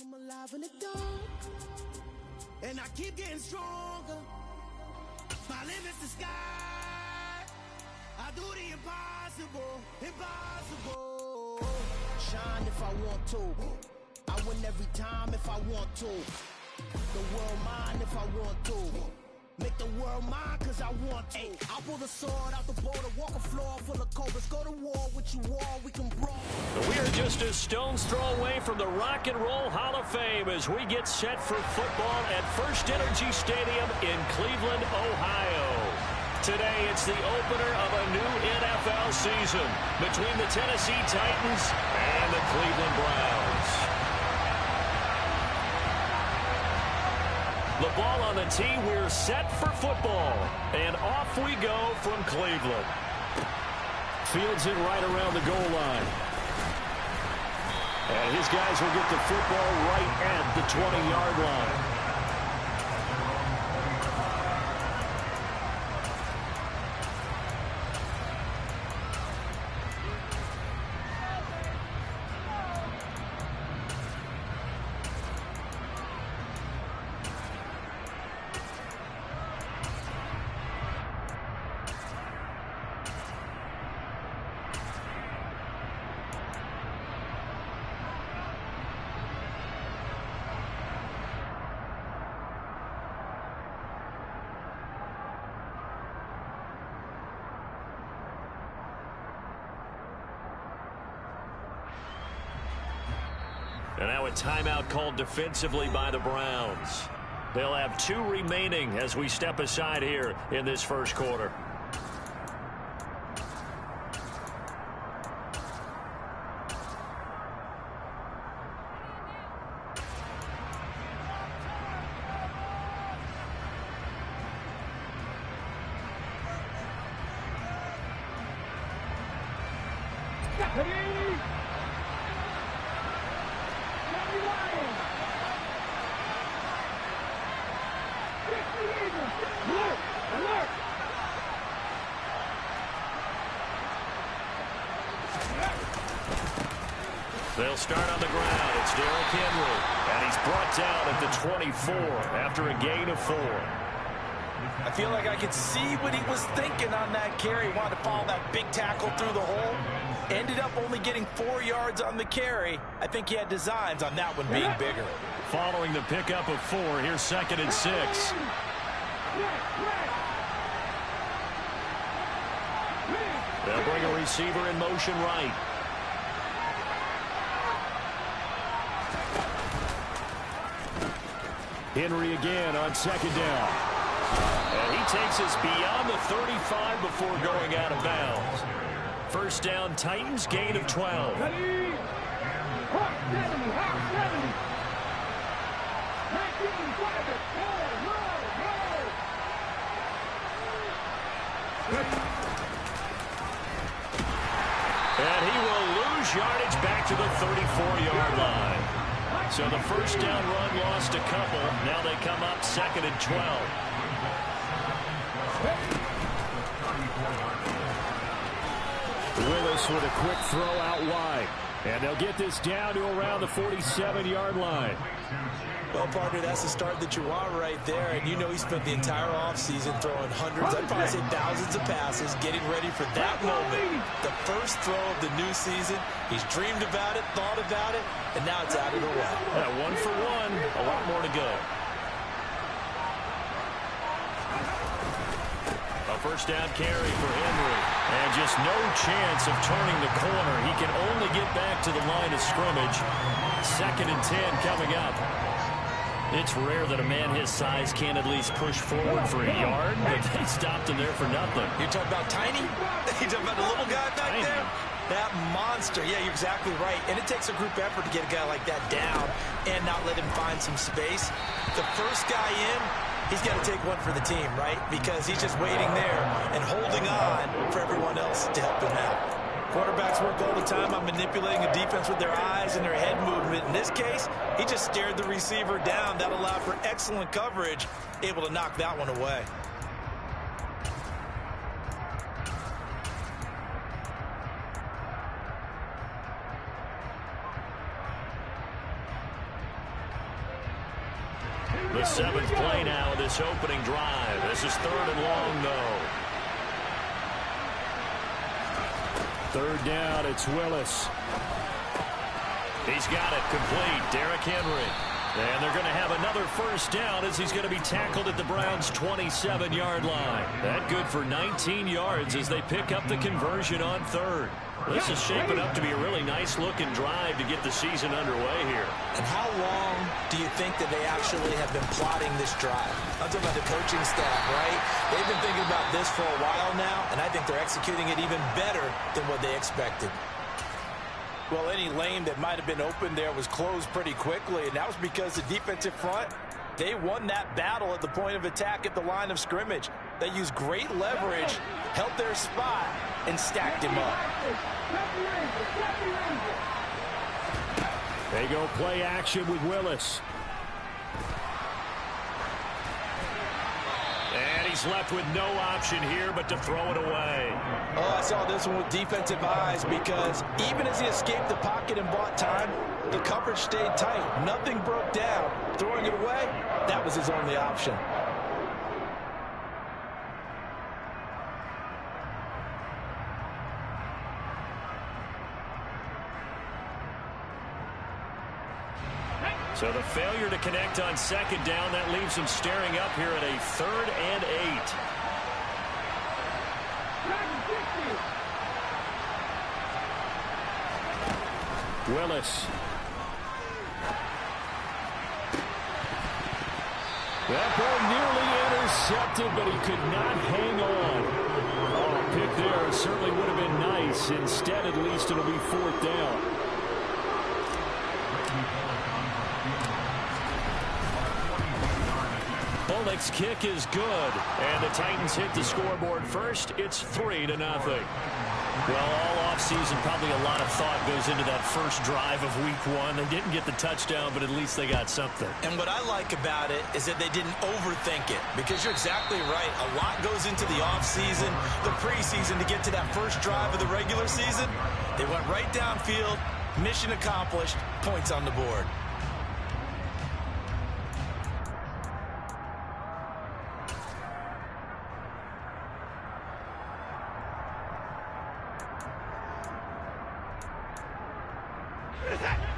I'm alive in the dark, and I keep getting stronger. My limit's the sky. I do the impossible, impossible. Shine if I want to. I win every time if I want to. The world mine if I want to. Make the world mine cause I want to. I'll pull the sword out the border, walk a floor full of cobras. Go to war with you all, we can brawl. We are just a stone's throw away from the Rock and Roll Hall of Fame as we get set for football at First Energy Stadium in Cleveland, Ohio. Today, it's the opener of a new NFL season between the Tennessee Titans and the Cleveland Browns. The ball on the tee, we're set for football. And off we go from Cleveland. Fields it right around the goal line. And his guys will get the football right at the 20-yard line. And now a timeout called defensively by the Browns. They'll have 2 remaining as we step aside here in this first quarter. They'll start on the ground. It's Derrick Henry. And he's brought down at the 24 after a gain of 4. I feel like I could see what he was thinking on that carry. He wanted to follow that big tackle through the hole. Ended up only getting 4 yards on the carry. I think he had designs on that one being bigger. Following the pickup of 4, here's 2nd and 6. They'll bring a receiver in motion right. Henry again on 2nd down. And he takes us beyond the 35 before going out of bounds. First down, Titans, gain of 12. And he will lose yardage back to the 34-yard line. So the first down run lost a couple. Now they come up 2nd and 12. Willis with a quick throw out wide. And they'll get this down to around the 47-yard line. Well, partner, that's the start that you want right there. And you know he spent the entire offseason throwing hundreds, I'd probably say thousands of passes, getting ready for that moment. The first throw of the new season. He's dreamed about it, thought about it, and now it's out of the way. Yeah, 1 for 1, a lot more to go. A first down carry for Henry. And just no chance of turning the corner. He can only get back to the line of scrimmage. 2nd and 10 coming up. It's rare that a man his size can't at least push forward for a yard, but they stopped him there for nothing. You're talking about tiny? You're talking about the little guy back there? That monster. Yeah, you're exactly right. And it takes a group effort to get a guy like that down and not let him find some space. The first guy in, he's got to take one for the team, right? Because he's just waiting there and holding on for everyone else to help him out. Quarterbacks work all the time on manipulating a defense with their eyes and their head movement. In this case, he just stared the receiver down. That allowed for excellent coverage, able to knock that one away. The 7th play now of this opening drive. This is 3rd and long, though. 3rd down, it's Willis. He's got it complete. Derrick Henry. And they're going to have another 1st down as he's going to be tackled at the Browns' 27-yard line. That good for 19 yards as they pick up the conversion on 3rd. This is shaping up to be a really nice-looking drive to get the season underway here. And how long do you think that they actually have been plotting this drive? I'm talking about the coaching staff, right? They've been thinking about this for a while now, and I think they're executing it even better than what they expected. Well, any lane that might have been open there was closed pretty quickly, and that was because the defensive front, they won that battle at the point of attack at the line of scrimmage. They used great leverage, held their spot, and stacked him up. They go play action with Willis. And he's left with no option here but to throw it away. Oh, I saw this one with defensive eyes because even as he escaped the pocket and bought time, the coverage stayed tight. Nothing broke down. Throwing it away, that was his only option. So the failure to connect on 2nd down, that leaves him staring up here at a 3rd and 8. Willis. That ball nearly intercepted, but he could not hang on. Oh, a pick there certainly would have been nice. Instead, at least it'll be 4th down. Bullock's kick is good, and the Titans hit the scoreboard first. It's 3-0. Well, all offseason, probably a lot of thought goes into that first drive of week 1. They didn't get the touchdown, but at least they got something. And what I like about it is that they didn't overthink it, because you're exactly right. A lot goes into the offseason, the preseason to get to that first drive of the regular season. They went right downfield, mission accomplished, points on the board.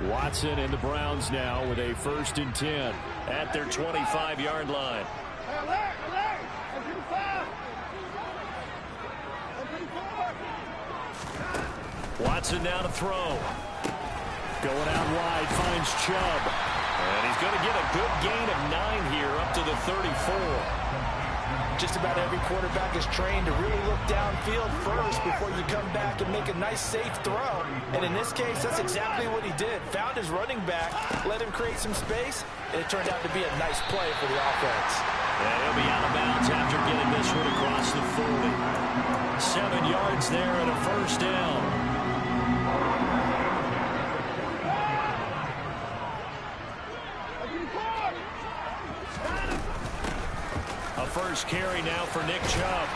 Watson and the Browns now with a 1st and 10 at their 25-yard line. Watson now to throw. Going out wide, finds Chubb. And he's going to get a good gain of 9 here up to the 34. Just about every quarterback is trained to really look downfield first before you come back and make a nice, safe throw. And in this case, that's exactly what he did. Found his running back, let him create some space, and it turned out to be a nice play for the offense. And he'll be out of bounds after getting this one across the 40. 7 yards there and a 1st down. First carry now for Nick Chubb.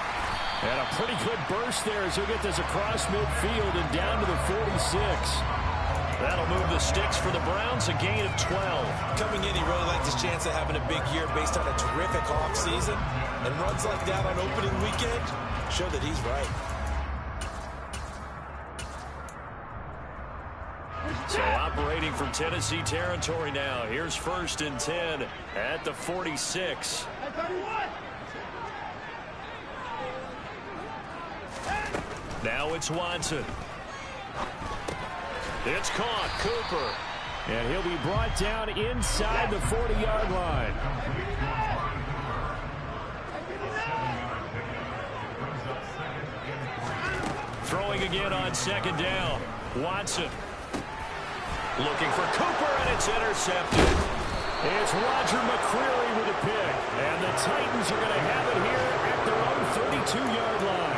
And a pretty good burst there as he'll get this across midfield and down to the 46. That'll move the sticks for the Browns, a gain of 12. Coming in, he really liked his chance of having a big year based on a terrific offseason. And runs like that on opening weekend show that he's right. So operating from Tennessee territory now. Here's 1st and 10 at the 46. Now it's Watson. It's caught. Cooper. And he'll be brought down inside the 40-yard line. Throwing again on 2nd down. Watson. Looking for Cooper, and it's intercepted. It's Roger McCreary with a pick. And the Titans are going to have it here at their own 32-yard line.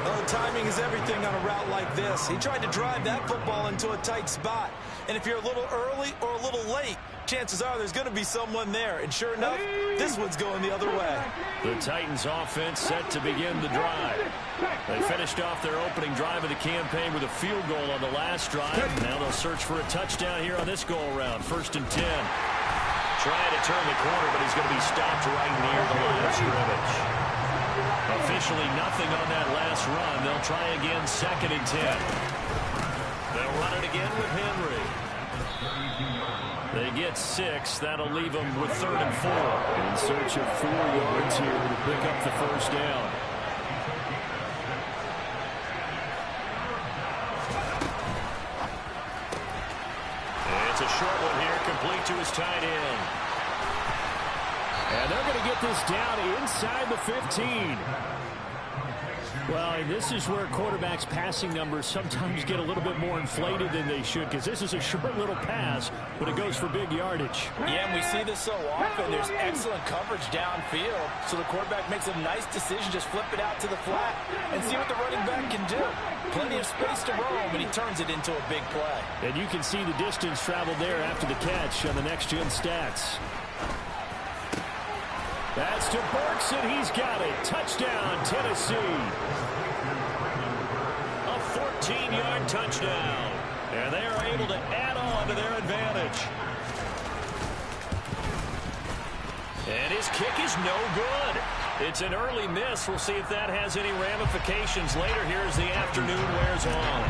Well, timing is everything on a route like this. He tried to drive that football into a tight spot. And if you're a little early or a little late, chances are there's going to be someone there. And sure enough, this one's going the other way. The Titans offense set to begin the drive. They finished off their opening drive of the campaign with a field goal on the last drive. Now they'll search for a touchdown here on this go-around. 1st and 10. Trying to turn the corner, but he's going to be stopped right near the line of scrimmage. Officially nothing on that last run. They'll try again, 2nd and 10. They'll run it again with Henry. They get 6. That'll leave them with 3rd and 4. In search of 4 yards here to pick up the first down. It's a short one here, complete to his tight end. And they're going to get this down inside the 15. Well, and this is where quarterbacks' passing numbers sometimes get a little bit more inflated than they should, because this is a short little pass, but it goes for big yardage. Yeah, and we see this so often. There's excellent coverage downfield, so the quarterback makes a nice decision, just flip it out to the flat and see what the running back can do. Plenty of space to roam, and he turns it into a big play. And you can see the distance traveled there after the catch on the next-gen stats. That's to Burks, and he's got it. Touchdown, Tennessee. A 14-yard touchdown. And they are able to add on to their advantage. And his kick is no good. It's an early miss. We'll see if that has any ramifications later here as the afternoon wears on.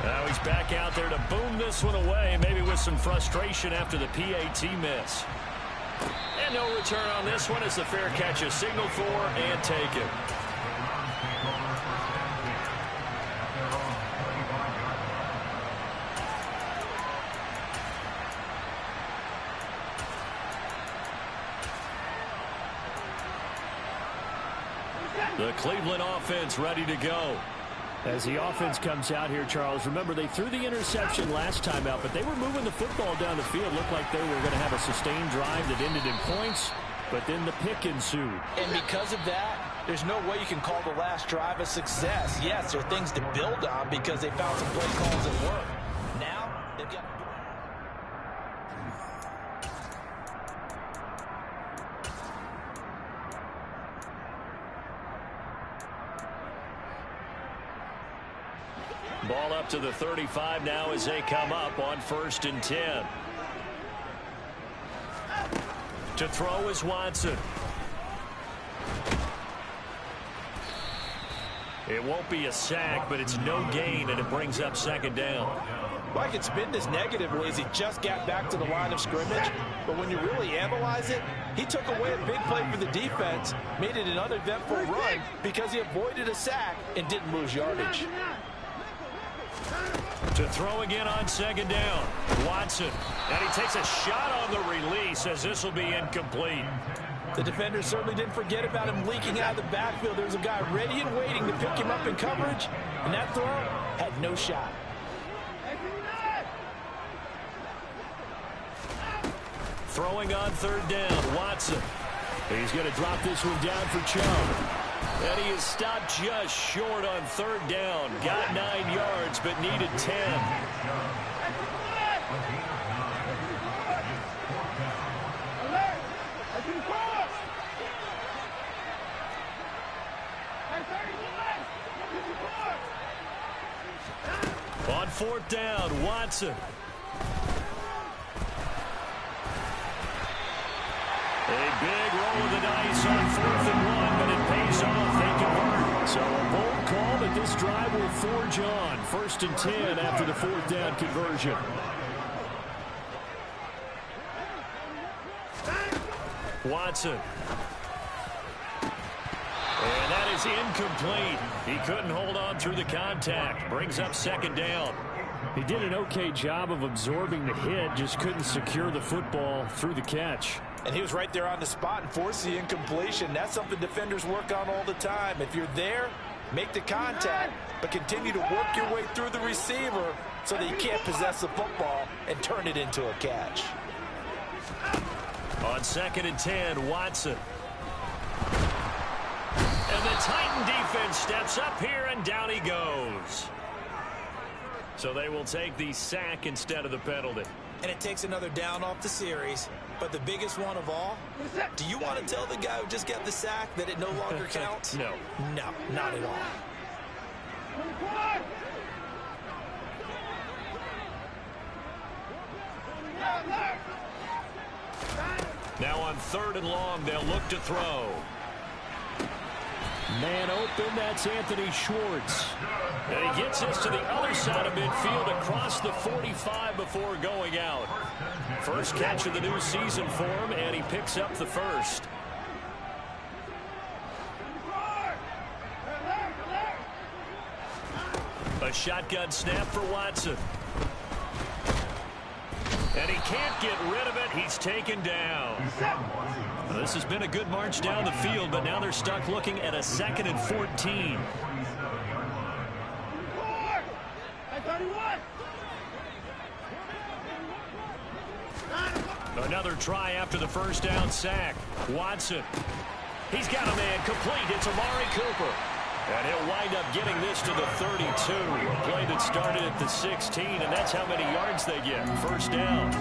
Now he's back out there to boom this one away, maybe with some frustration after the PAT miss. And no return on this one as the fair catch is signaled for and taken. The Cleveland offense ready to go. As the offense comes out here, Charles, remember they threw the interception last time out, but they were moving the football down the field. Looked like they were going to have a sustained drive that ended in points, but then the pick ensued. And because of that, there's no way you can call the last drive a success. Yes, there are things to build on because they found some play calls that work. Now, they've got... Ball up to the 35 now as they come up on 1st and 10. To throw is Watson. It won't be a sack, but it's no gain, and it brings up 2nd down. Well, I could spin this negatively as he just got back to the line of scrimmage, but when you really analyze it, he took away a big play for the defense, made it an uneventful run because he avoided a sack and didn't lose yardage. To throw again on 2nd down. Watson. And he takes a shot on the release as this will be incomplete. The defenders certainly didn't forget about him leaking out of the backfield. There was a guy ready and waiting to pick him up in coverage, and that throw had no shot. Throwing on 3rd down. Watson. He's going to drop this one down for Chubb. And he is stopped just short on 3rd down. Got 9 yards, but needed 10. On 4th down, Watson. A big roll of the dice on 4th and 1, but it pays off. They convert. So a bold call that this drive will forge on. 1st and 10 after the 4th down conversion. Watson. And that is incomplete. He couldn't hold on through the contact. Brings up 2nd down. He did an okay job of absorbing the hit, just couldn't secure the football through the catch. And he was right there on the spot and forced the incompletion. That's something defenders work on all the time. If you're there, make the contact, but continue to work your way through the receiver so that you can't possess the football and turn it into a catch. On 2nd and 10, Watson. And the Titan defense steps up here, and down he goes. So they will take the sack instead of the penalty. And it takes another down off the series. But the biggest one of all, do you want to tell the guy who just got the sack that it no longer counts? No. No, not at all. Now on 3rd and long, they'll look to throw. Man open, that's Anthony Schwartz. And he gets this to the other side of midfield across the 45 before going out. First catch of the new season for him, and he picks up the first. A shotgun snap for Watson. And he can't get rid of it. He's taken down. Well, this has been a good march down the field, but now they're stuck looking at a 2nd and 14. Another try after the first down sack. Watson. He's got a man complete. It's Amari Cooper. And he'll wind up getting this to the 32. A play that started at the 16, and that's how many yards they get. First down.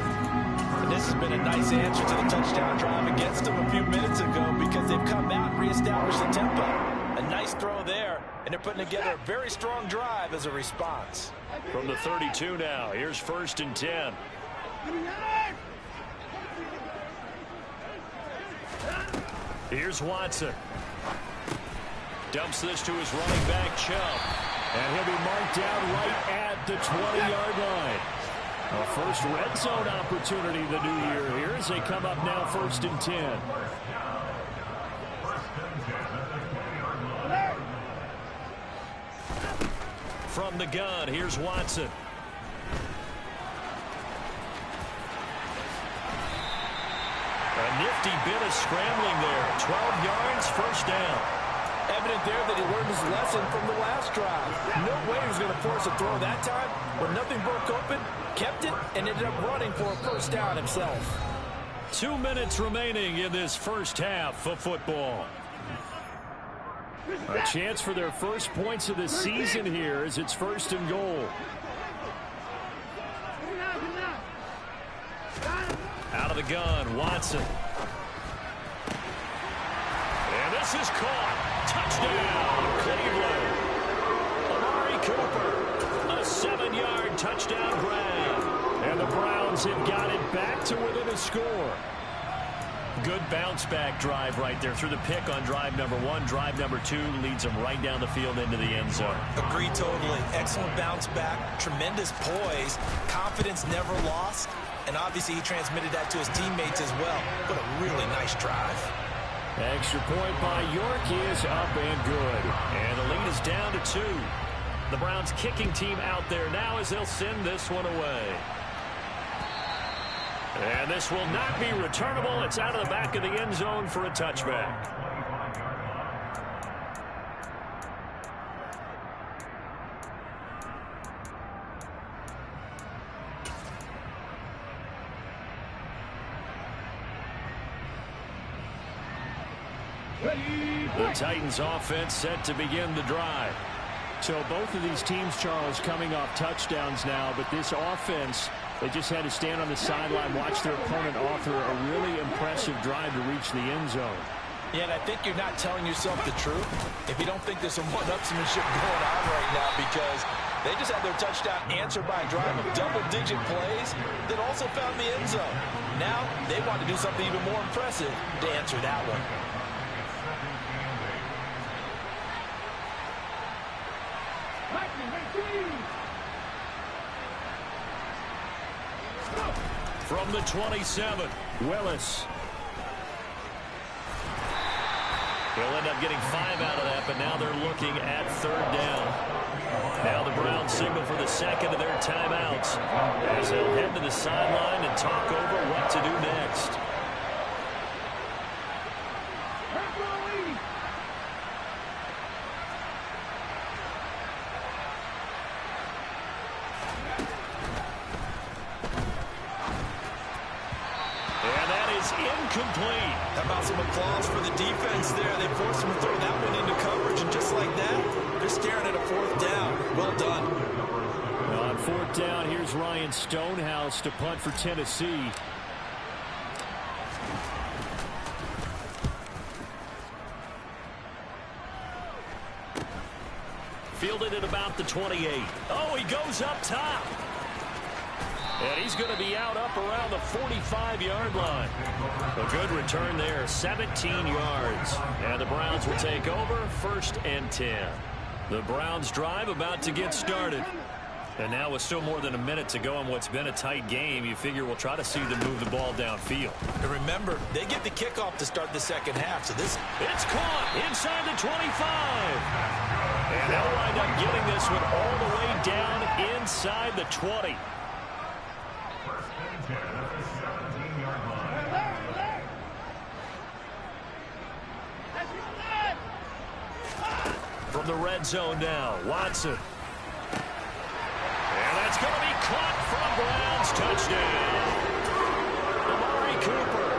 And this has been a nice answer to the touchdown drive against them a few minutes ago because they've come out and reestablished the tempo. A nice throw there, and they're putting together a very strong drive as a response. From the 32 now, here's 1st and 10. Here's Watson. Dumps this to his running back, Chubb. And he'll be marked down right at the 20-yard line. A first red zone opportunity the new year here as they come up now 1st and 10. From the gun, here's Watson. A nifty bit of scrambling there. 12 yards, first down. Evident there that he learned his lesson from the last drive. No way he was going to force a throw that time. When nothing broke open, kept it, and ended up running for a first down himself. 2 minutes remaining in this first half of football. A chance for their first points of the season here as it's 1st and goal. Out of the gun, Watson. And this is caught. Touchdown, Cleveland. Amari Cooper, a 7-yard touchdown grab. And the Browns have got it back to within a score. Good bounce-back drive right there through the pick on drive number 1. Drive number 2 leads them right down the field into the end zone. Agree totally. Excellent bounce back, tremendous poise, confidence never lost, and obviously he transmitted that to his teammates as well. What a really nice drive. Extra point by York is up and good. And the lead is down to 2. The Browns kicking team out there now as they'll send this one away. And this will not be returnable. It's out of the back of the end zone for a touchback. The Titans offense set to begin the drive. So both of these teams, Charles, coming off touchdowns now, but this offense, they just had to stand on the sideline, watch their opponent author a really impressive drive to reach the end zone. Yeah, and I think you're not telling yourself the truth if you don't think there's some one-upsmanship going on right now, because they just had their touchdown answered by a drive of double-digit plays that also found the end zone. Now they want to do something even more impressive to answer that one. From the 27, Willis. He'll end up getting 5 out of that, but now they're looking at 3rd down. Now the Browns signal for the second of their timeouts as they'll head to the sideline and talk over what to do next. Incomplete. How about some applause for the defense there? They forced him to throw that one into coverage, and just like that, they're staring at a 4th down. Well done. Well, on 4th down, here's Ryan Stonehouse to punt for Tennessee. Fielded at about the 28. Oh, he goes up top. And he's going to be out up around the 45-yard line. A good return there, 17 yards. And the Browns will take over, 1st and 10. The Browns drive about to get started. And now with still more than a minute to go in what's been a tight game, you figure we'll try to see them move the ball downfield. And remember, they get the kickoff to start the second half. So this... It's caught inside the 25. And they'll wind up getting this one all the way down inside the 20. From the red zone now, Watson. And that's going to be caught from Browns. Touchdown. Amari Cooper,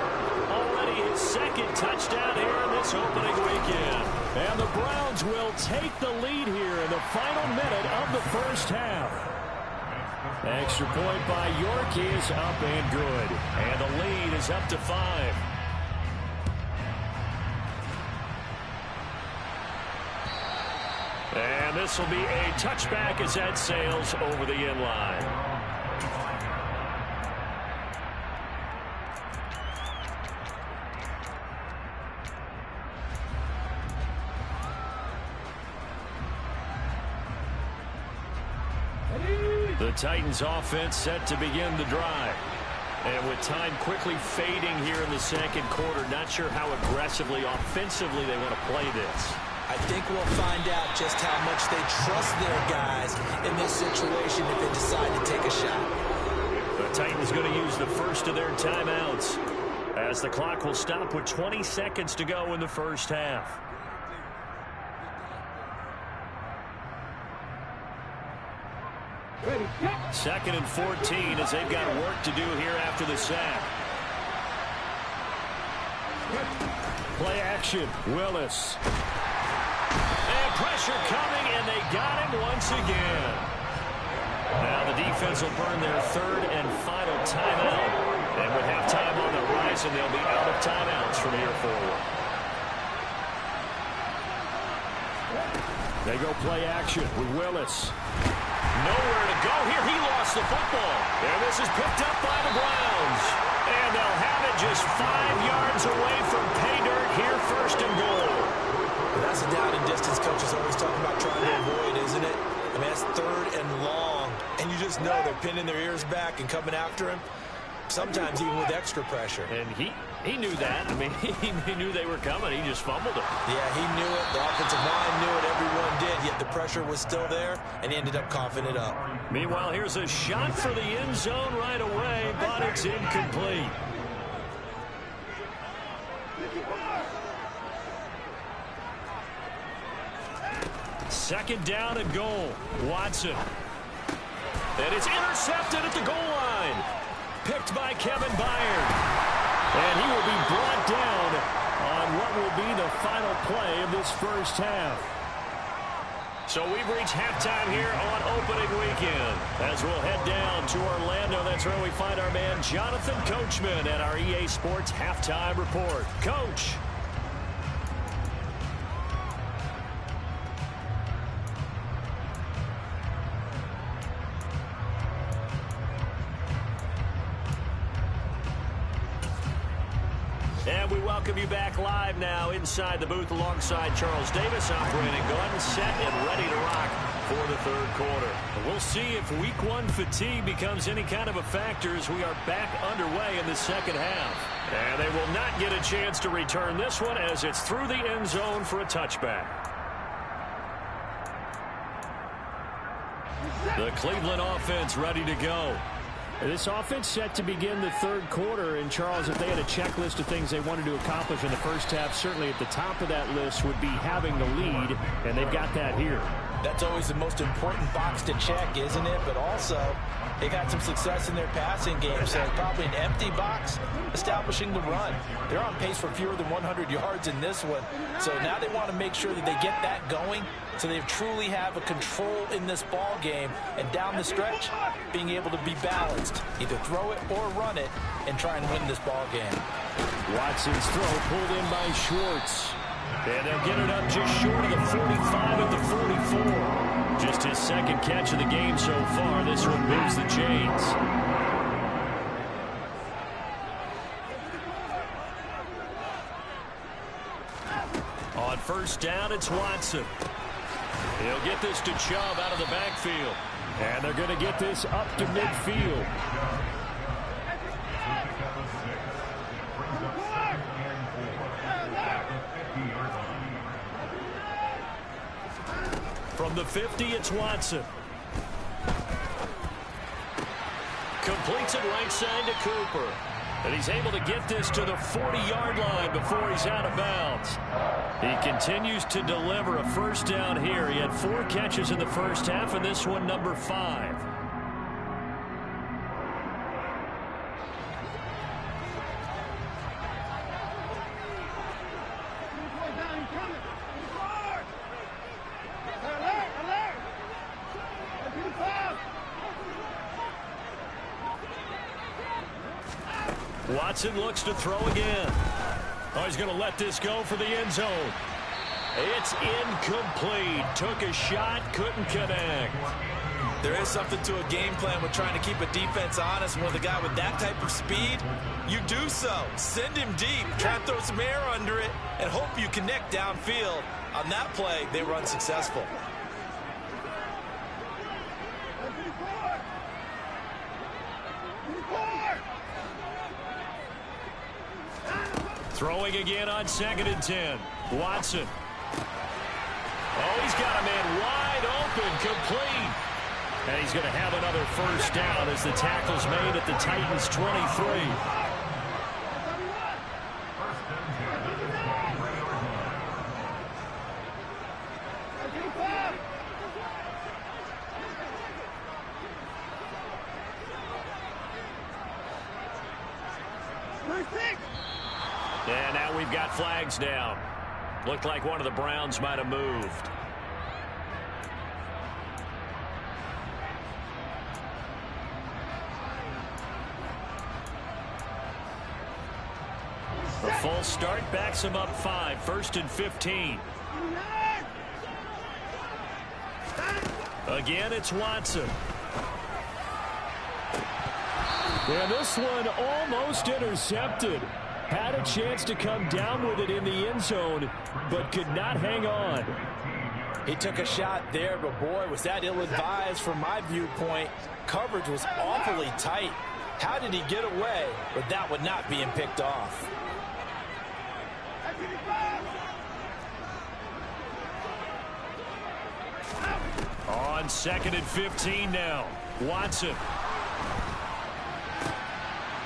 already his 2nd touchdown here in this opening weekend. And the Browns will take the lead here in the final minute of the first half. Extra point by York is up and good. And the lead is up to 5. And this will be a touchback as that sails over the end line. The Titans offense set to begin the drive. And with time quickly fading here in the second quarter, not sure how aggressively, offensively they want to play this. I think we'll find out just how much they trust their guys in this situation if they decide to take a shot. The Titans going to use the first of their timeouts as the clock will stop with 20 seconds to go in the first half. Ready. 2nd and 14 as they've got work to do here after the sack. Play action. Willis. And pressure coming, and they got him once again. Now the defense will burn their 3rd and final timeout. And with halftime on the horizon, they'll be out of timeouts from here forward. They go play action with Willis. Nowhere to go here. He lost the football. And this is picked up by the Browns. And they'll have it just 5 yards away from pay dirt here, 1st and goal. That's a down and distance coaches always talk about trying to avoid, isn't it? I mean, that's 3rd and long. And you just know they're pinning their ears back and coming after him. Sometimes even with extra pressure. And he knew that. I mean, he knew they were coming. He just fumbled it. Yeah, he knew it. The offensive line knew it. Everyone did. Yet the pressure was still there, and he ended up coughing it up. Meanwhile, here's a shot for the end zone right away, but it's incomplete. Second down and goal. Watson. And it's intercepted at the goal line. Picked by Kevin Byard. And he will be brought down on what will be the final play of this first half. So we've reached halftime here on opening weekend. As we'll head down to Orlando, that's where we find our man Jonathan Coachman at our EA Sports Halftime Report. Coach. And we welcome you back live now inside the booth alongside Charles Davis, operating gun, set, and ready to rock for the 3rd quarter. We'll see if week 1 fatigue becomes any kind of a factor as we are back underway in the second half. And they will not get a chance to return this one as it's through the end zone for a touchback. The Cleveland offense ready to go. This offense set to begin the 3rd quarter. And, Charles, if they had a checklist of things they wanted to accomplish in the first half, certainly at the top of that list would be having the lead, and they've got that here. That's always the most important box to check, isn't it? But also, they got some success in their passing game, so probably an empty box establishing the run. They're on pace for fewer than 100 yards in this one, so now they want to make sure that they get that going so they truly have a control in this ball game, and down the stretch, being able to be balanced, either throw it or run it, and try and win this ball game. Watson's throw pulled in by Schwartz. And they'll get it up just short of the 45 at the 44. Just his 2nd catch of the game so far. This one moves the chains. first down, it's Watson. He'll get this to Chubb out of the backfield. And they're going to get this up to midfield. From the 50, it's Watson. Completes it right side to Cooper. And he's able to get this to the 40-yard line before he's out of bounds. He continues to deliver a first down here. He had 4 catches in the first half, and this one number 5. Watson looks to throw again. Oh, he's going to let this go for the end zone. It's incomplete. Took a shot, couldn't connect. There is something to a game plan with trying to keep a defense honest. With a guy with that type of speed, you do so. Send him deep, try and throw some air under it, and hope you connect downfield. On that play, they were unsuccessful. Throwing again on 2nd and 10. Watson. Oh, he's got a man wide open, complete. And he's going to have another first down as the tackle's made at the Titans' 23. And now we've got flags down. Looked like one of the Browns might have moved. A full start backs him up 5. 1st and 15. Again, it's Watson. And this one almost intercepted. Had a chance to come down with it in the end zone, but could not hang on. He took a shot there, but boy, was that ill-advised from my viewpoint. Coverage was awfully tight. How did he get away with that one not being picked off? On 2nd and 15 now. Watson.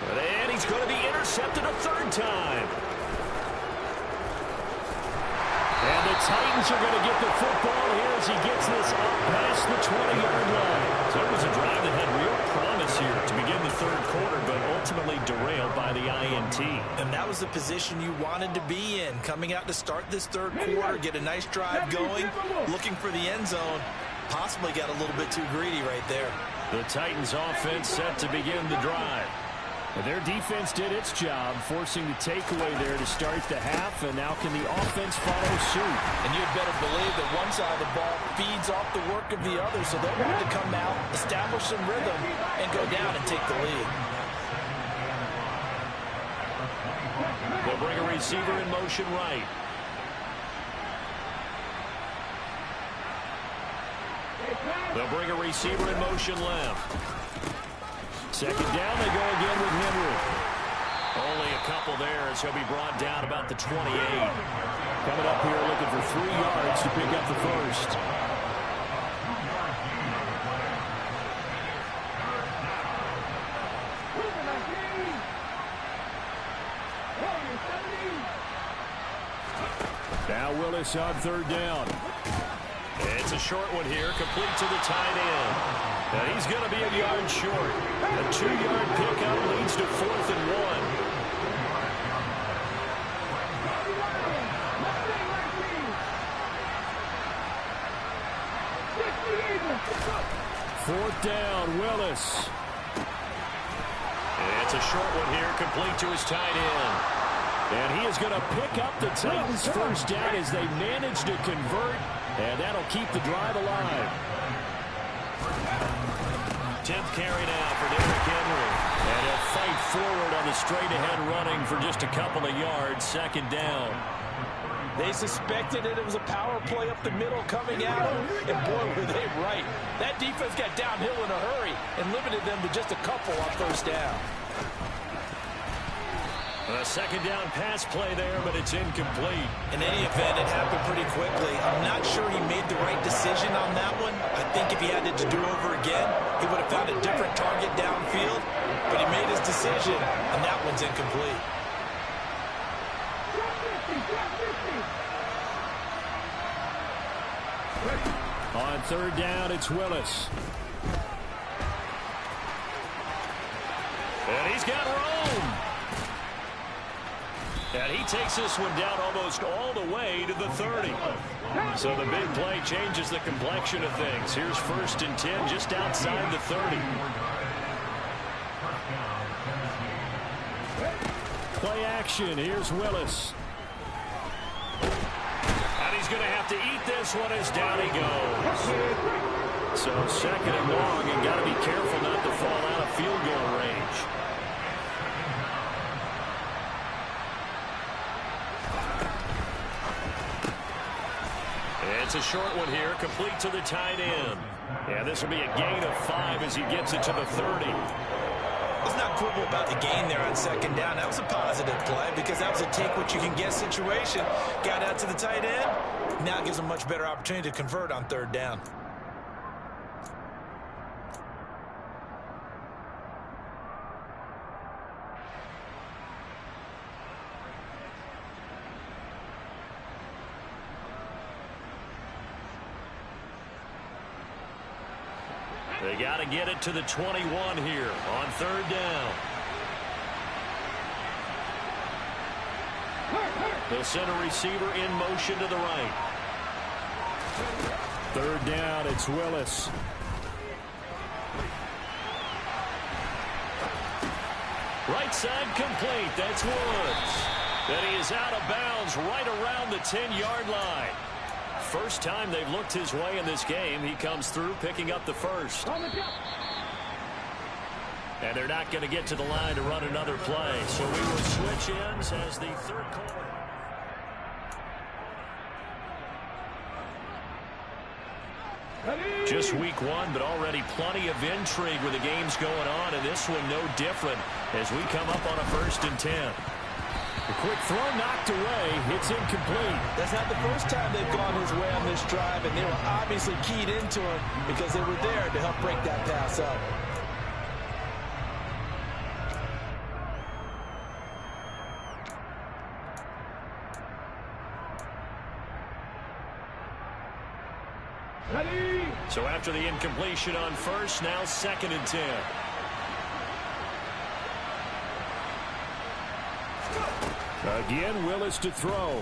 And he's going to be intercepted a 3rd time. And the Titans are going to get the football here as he gets this up past the 20-yard line. So it was a drive that had real promise here to begin the 3rd quarter, but ultimately derailed by the INT. And that was the position you wanted to be in. Coming out to start this 3rd quarter, get a nice drive going, looking for the end zone. Possibly got a little bit too greedy right there. The Titans offense set to begin the drive. And their defense did its job, forcing the takeaway there to start the half, and now can the offense follow suit? And you'd better believe that one side of the ball feeds off the work of the other, so they'll want to come out, establish some rhythm, and go down and take the lead. They'll bring a receiver in motion right. They'll bring a receiver in motion left. 2nd down, they go again with Henry. Only a couple there as he'll be brought down about the 28. Coming up here looking for 3 yards to pick up the first. Now Willis on 3rd down. It's a short one here, complete to the tight end. And he's going to be a yard short. A 2-yard pickup leads to 4th and 1. 4th down, Willis. And it's a short one here, complete to his tight end. And he is going to pick up the Titans' first down as they manage to convert, and that'll keep the drive alive. 10th carry now for Derrick Henry. And he'll fight forward on the straight-ahead running for just a couple of yards. 2nd down. They suspected it was a power play up the middle coming at them, and boy, were they right. That defense got downhill in a hurry and limited them to just a couple on first down. A second down pass play there, but it's incomplete. In any event, it happened pretty quickly. I'm not sure he made the right decision on that one. I think if he had it to do over again, he would have found a different target downfield. But he made his decision, and that one's incomplete. On third down, it's Willis. And he's got room. And he takes this one down almost all the way to the 30. So the big play changes the complexion of things. Here's 1st and 10 just outside the 30. Play action. Here's Willis. And he's going to have to eat this one as down he goes. So 2nd and long, and got to be careful not to fall out of field goal range. It's a short one here, complete to the tight end. Yeah, this will be a gain of 5 as he gets it to the 30. Let's not quibble about the gain there on 2nd down. That was a positive play because that was a take-what-you-can-get situation. Got out to the tight end. Now gives him a much better opportunity to convert on 3rd down. They got to get it to the 21 here on 3rd down. They'll send a receiver in motion to the right. 3rd down, it's Willis. Right side complete. That's Woods. Then he is out of bounds right around the 10-yard line. First time they've looked his way in this game. He comes through picking up the first. And they're not going to get to the line to run another play. So we will switch ends as the 3rd quarter. Just week 1, but already plenty of intrigue with the games going on. And this one no different as we come up on a 1st and 10. A quick throw knocked away. It's incomplete. That's not the first time they've gone his way on this drive, and they were obviously keyed into him because they were there to help break that pass up. So after the incompletion on 1st, now 2nd and 10. Again, Willis to throw.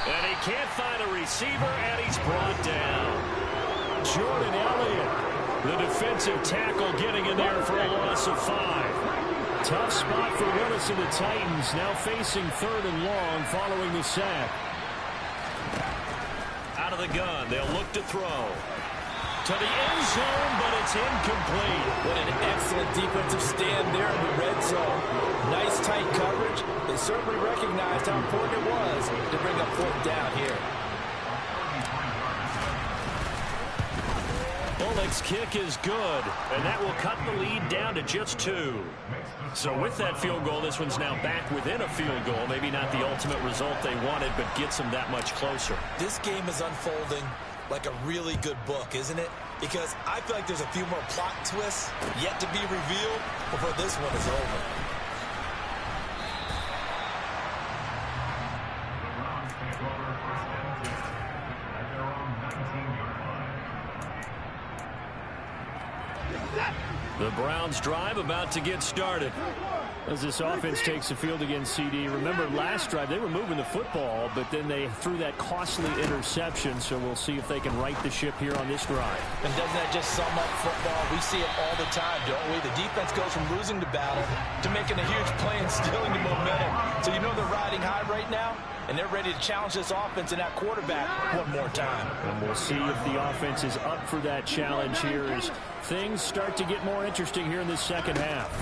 And he can't find a receiver, and he's brought down. Jordan Elliott, the defensive tackle, getting in there for a loss of 5. Tough spot for Willis and the Titans, now facing 3rd and long following the sack. Out of the gun, they'll look to throw. To the end zone, but it's incomplete. What an excellent defensive stand there in the red zone. Nice tight coverage. They certainly recognized how important it was to bring up 4th down here. Bullock's kick is good, and that will cut the lead down to just 2. So with that field goal, this one's now back within a field goal. Maybe not the ultimate result they wanted, but gets them that much closer. This game is unfolding like a really good book, isn't it? Because I feel like there's a few more plot twists yet to be revealed before this one is over. The Browns drive about to get started. As this offense takes the field against CD. Remember, last drive, they were moving the football, but then they threw that costly interception, so we'll see if they can right the ship here on this drive. And doesn't that just sum up football? We see it all the time, don't we? The defense goes from losing the battle to making a huge play and stealing the momentum. So you know they're riding high right now, and they're ready to challenge this offense and that quarterback one more time. And we'll see if the offense is up for that challenge here as things start to get more interesting here in this second half.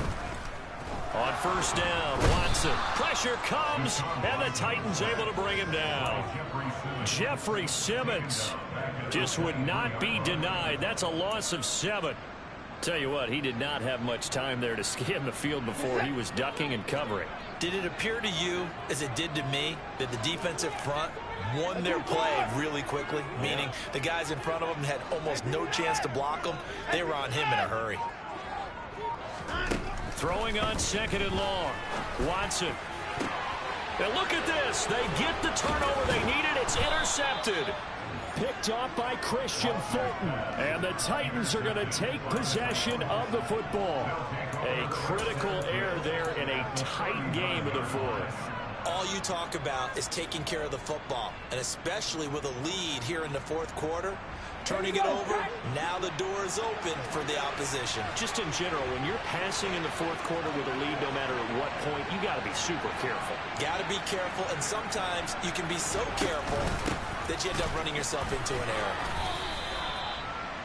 On first down, Watson. Pressure comes, and the Titans able to bring him down. Jeffrey Simmons just would not be denied. That's a loss of 7. Tell you what, he did not have much time there to scan the field before he was ducking and covering. Did it appear to you, as it did to me, that the defensive front won their play really quickly? Meaning the guys in front of them had almost no chance to block them. They were on him in a hurry. Throwing on 2nd and long. Watson. And look at this. They get the turnover they needed. It's intercepted. Picked off by Christian Fulton. And the Titans are going to take possession of the football. A critical error there in a tight game of the 4th. All you talk about is taking care of the football, and especially with a lead here in the 4th quarter. Turning it over, now the door is open for the opposition. Just in general, when you're passing in the 4th quarter with a lead, no matter at what point, you got to be super careful. Got to be careful, and sometimes you can be so careful that you end up running yourself into an error.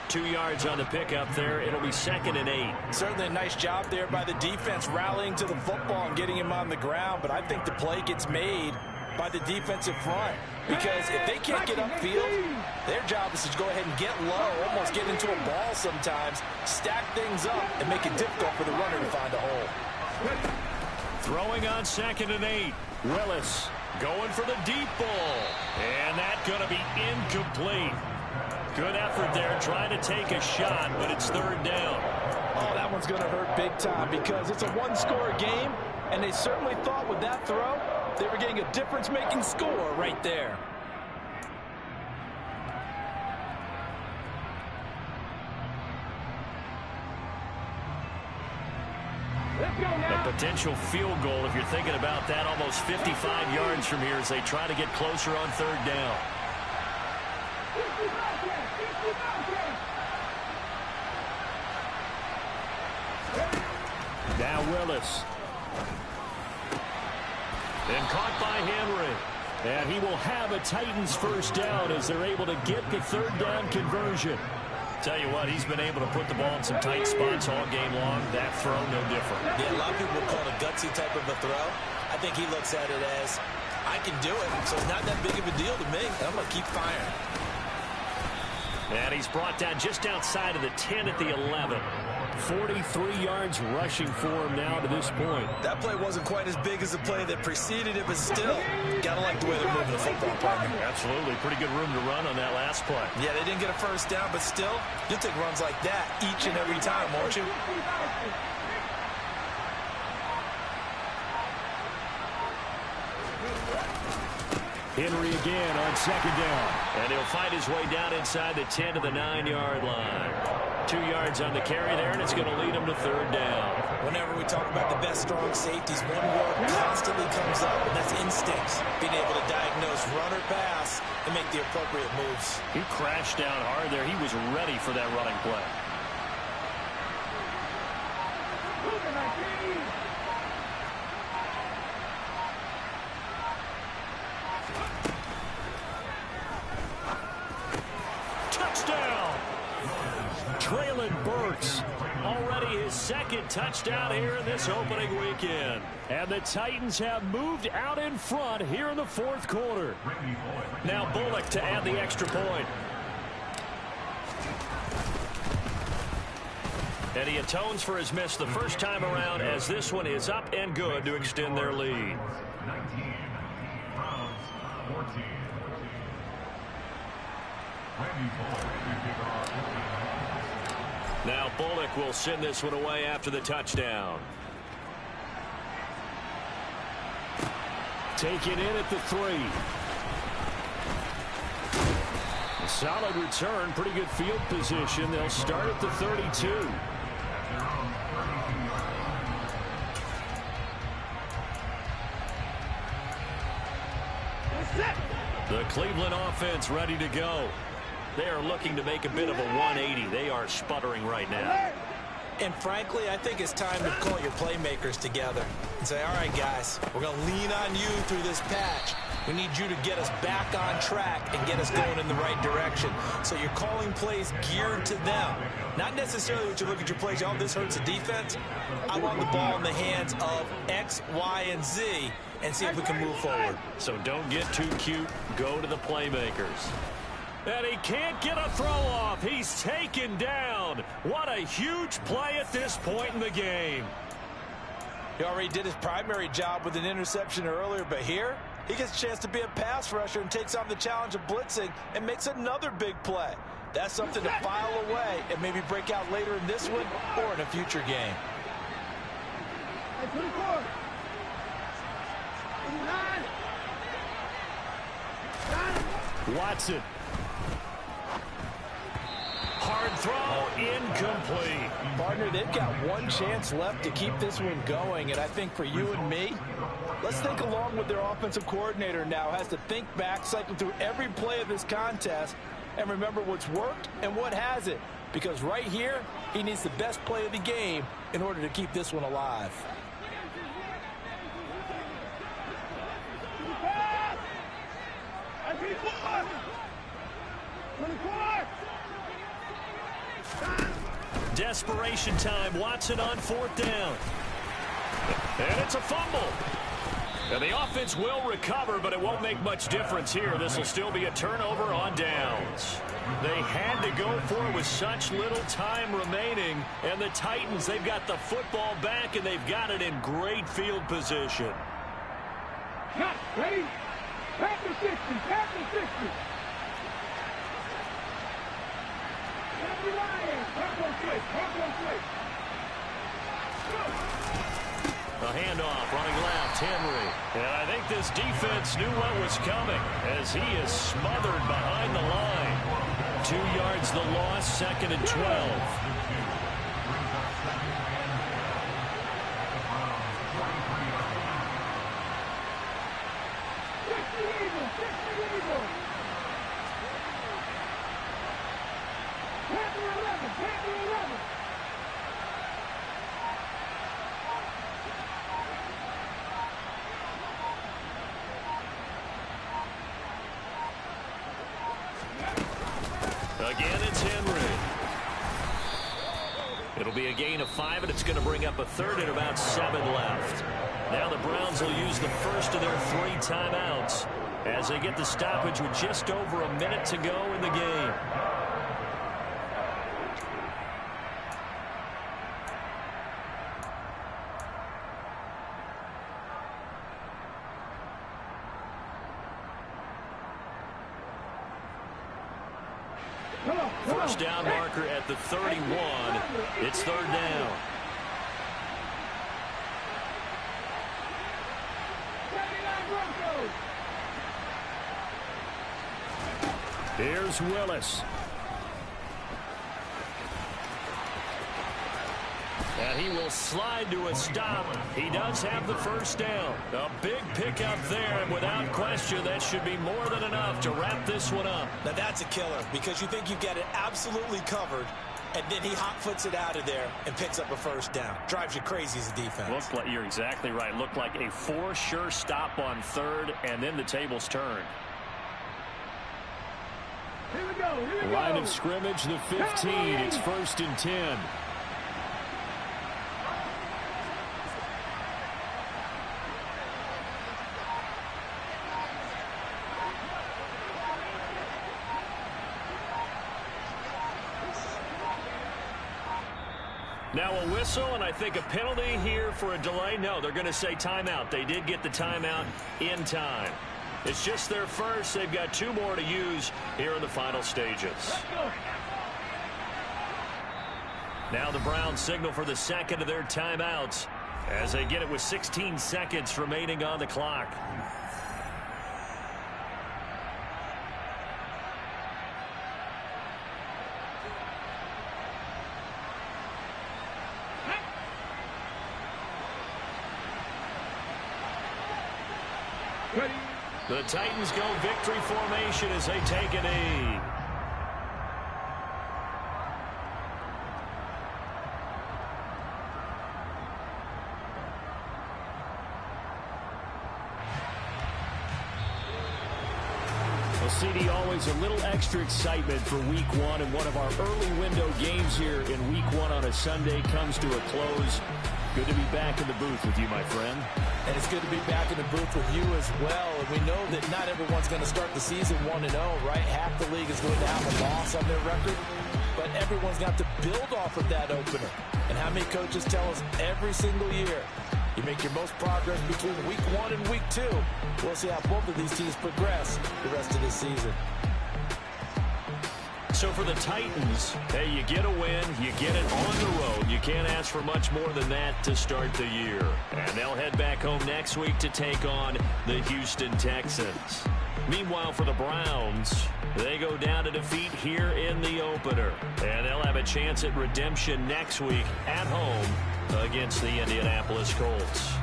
2 yards on the pickup there. It'll be 2nd and 8. Certainly a nice job there by the defense rallying to the football and getting him on the ground, but I think the play gets made by the defensive front, because if they can't get upfield, their job is to go ahead and get low, almost get into a ball sometimes, stack things up, and make it difficult for the runner to find a hole. Throwing on 2nd and 8. Willis going for the deep ball, and that's going to be incomplete. Good effort there trying to take a shot, but it's 3rd down. Oh, that one's going to hurt big time because it's a one-score game, and they certainly thought with that throw they were getting a difference-making score right there. A potential field goal, if you're thinking about that, almost 55 yards from here as they try to get closer on 3rd down. Now Willis. And caught by Henry. And he will have a Titans first down as they're able to get the 3rd down conversion. Tell you what, he's been able to put the ball in some tight spots all game long. That throw, no different. Yeah, a lot of people call it a gutsy type of a throw. I think he looks at it as, I can do it, so it's not that big of a deal to me. I'm going to keep firing. And he's brought down just outside of the 10 at the 11. 43 yards rushing for him now to this point. That play wasn't quite as big as the play that preceded it, but still, gotta like the way they're moving the football, partner. Absolutely. Pretty good room to run on that last play. Yeah, they didn't get a first down, but still, you'll take runs like that each and every time, won't you? Henry again on 2nd down. And he'll find his way down inside the 10 to the 9-yard line. 2 yards on the carry there, and it's going to lead him to 3rd down. Whenever we talk about the best strong safeties, one word constantly comes up, and that's instincts. Being able to diagnose run or pass and make the appropriate moves. He crashed down hard there. He was ready for that running play. Traylon Burks, already his 2nd touchdown here in this opening weekend. And the Titans have moved out in front here in the 4th quarter. Now Bullock to add the extra point. And he atones for his miss the first time around as this one is up and good to extend their lead. 19 rounds 14. Now Bullock will send this one away after the touchdown. Taken in at the 3. A solid return, pretty good field position. They'll start at the 32. The Cleveland offense ready to go. They are looking to make a bit of a 180. They are sputtering right now. And frankly, I think it's time to call your playmakers together and say, all right, guys, we're going to lean on you through this patch. We need you to get us back on track and get us going in the right direction. So you're calling plays geared to them. Not necessarily what you look at your plays, oh, this hurts the defense. I want the ball in the hands of X, Y, and Z and see if we can move forward. So don't get too cute. Go to the playmakers. And he can't get a throw off. He's taken down. What a huge play at this point in the game. He already did his primary job with an interception earlier, but here he gets a chance to be a pass rusher and takes on the challenge of blitzing and makes another big play. That's something to file away and maybe break out later in this one or in a future game. Watson. Hard throw, incomplete. Partner, they've got one chance left to keep this one going, and I think for you and me, let's think along with their offensive coordinator now. Has to think back, cycle through every play of this contest, and remember what's worked and what hasn't. Because right here, he needs the best play of the game in order to keep this one alive. Desperation time. Watson on 4th down. And it's a fumble. And the offense will recover, but it won't make much difference here. This will still be a turnover on downs. They had to go for it with such little time remaining. And the Titans, they've got the football back, and they've got it in great field position. Shak, ready? Back to 60, back to 60. A handoff, running left, Henry. And I think this defense knew what was coming as he is smothered behind the line. 2 yards the loss, 2nd and 12. Again, it's Henry. It'll be a gain of 5, and it's going to bring up a 3rd and about 7 left. Now the Browns will use the first of their 3 timeouts as they get the stoppage with just over a minute to go in the game. First down marker at the 31. It's 3rd down. Here's Willis. And he will slide to a stop. He does have the first down. A big pickup there, and without question, that should be more than enough to wrap this one up. Now that's a killer because you think you've got it absolutely covered, and then he hot-foots it out of there and picks up a first down. Drives you crazy as a defense. Looked like, you're exactly right. Looked like a 4 sure stop on 3rd, and then the tables turned. Here we go. Here we go. Line of scrimmage, the 15. It's 1st and 10. Now a whistle, and I think a penalty here for a delay. No, they're going to say timeout. They did get the timeout in time. It's just their first. They've got 2 more to use here in the final stages. Now the Browns signal for the 2nd of their timeouts as they get it with 16 seconds remaining on the clock. The Titans go victory formation as they take a knee. Well, CD, always a little extra excitement for Week 1, and one of our early window games here in Week 1 on a Sunday comes to a close. Good to be back in the booth with you, my friend. And it's good to be back in the booth with you as well. And we know that not everyone's going to start the season 1-0, right? Half the league is going to have a loss on their record. But everyone's got to build off of that opener. And how many coaches tell us every single year, you make your most progress between Week 1 and Week 2. We'll see how both of these teams progress the rest of this season. So for the Titans, hey, you get a win, you get it on the road. You can't ask for much more than that to start the year. And they'll head back home next week to take on the Houston Texans. Meanwhile, for the Browns, they go down to defeat here in the opener. And they'll have a chance at redemption next week at home against the Indianapolis Colts.